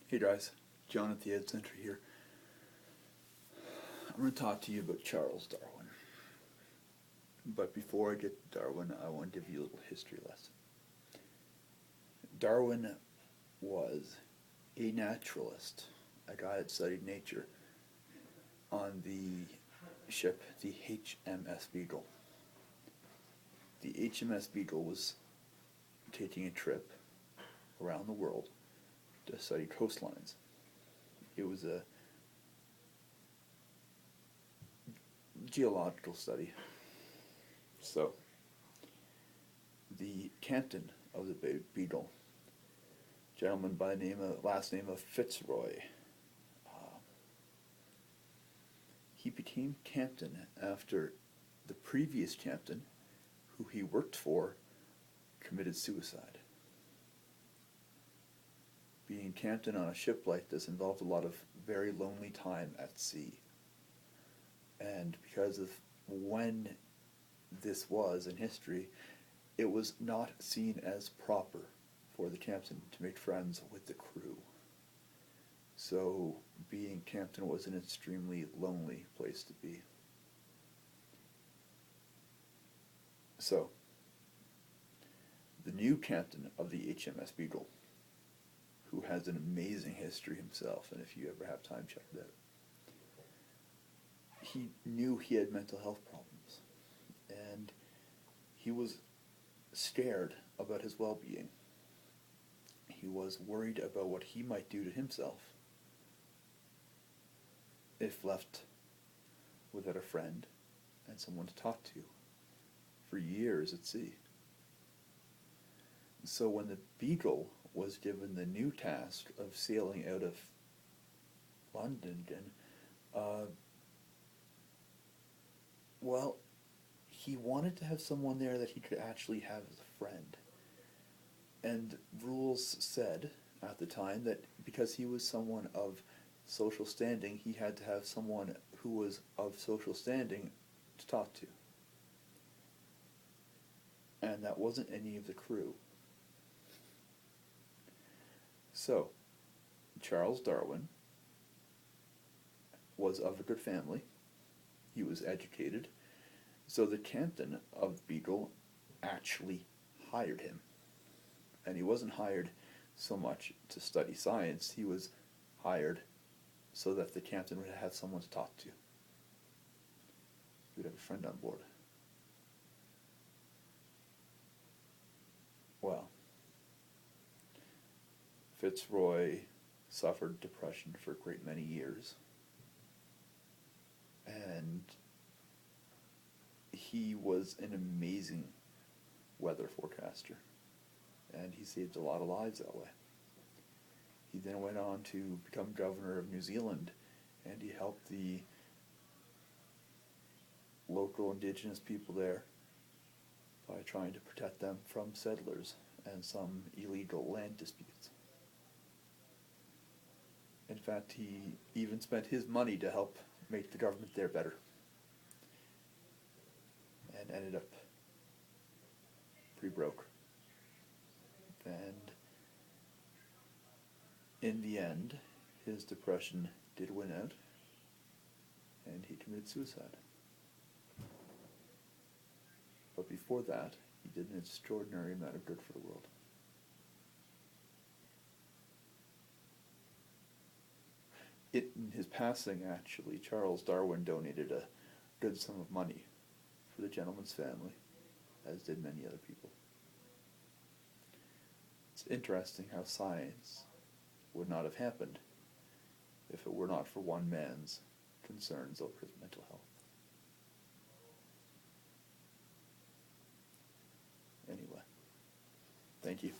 Hey guys, John at the Ed Center here. I'm going to talk to you about Charles Darwin. But before I get to Darwin, I want to give you a little history lesson. Darwin was a naturalist, a guy that studied nature on the ship, the HMS Beagle. The HMS Beagle was taking a trip around the world to study coastlines. It was a geological study. So, the captain of the Beagle, gentleman by the last name of Fitzroy, he became captain after the previous captain, who he worked for, committed suicide. Being captain on a ship like this involved a lot of very lonely time at sea. And because of when this was in history, it was not seen as proper for the captain to make friends with the crew. So being captain was an extremely lonely place to be. So, the new captain of the HMS Beagle, who has an amazing history himself, and if you ever have time, check it out. He knew he had mental health problems, and he was scared about his well-being. He was worried about what he might do to himself if left without a friend and someone to talk to for years at sea. So when the Beagle was given the new task of sailing out of London again, well, he wanted to have someone there that he could actually have as a friend. And rules said at the time that because he was someone of social standing, he had to have someone who was of social standing to talk to. And that wasn't any of the crew. So, Charles Darwin was of a good family. He was educated. So the captain of the Beagle actually hired him. And he wasn't hired so much to study science, he was hired so that the captain would have someone to talk to. He would have a friend on board. Well, Fitzroy suffered depression for a great many years, and he was an amazing weather forecaster, and he saved a lot of lives that way. He then went on to become governor of New Zealand, and he helped the local indigenous people there by trying to protect them from settlers and some illegal land disputes. In fact, he even spent his money to help make the government there better, and ended up pretty broke. And in the end, his depression did win out, and he committed suicide. But before that, he did an extraordinary amount of good for the world. In his passing, actually, Charles Darwin donated a good sum of money for the gentleman's family, as did many other people. It's interesting how science would not have happened if it were not for one man's concerns over his mental health. Anyway, thank you.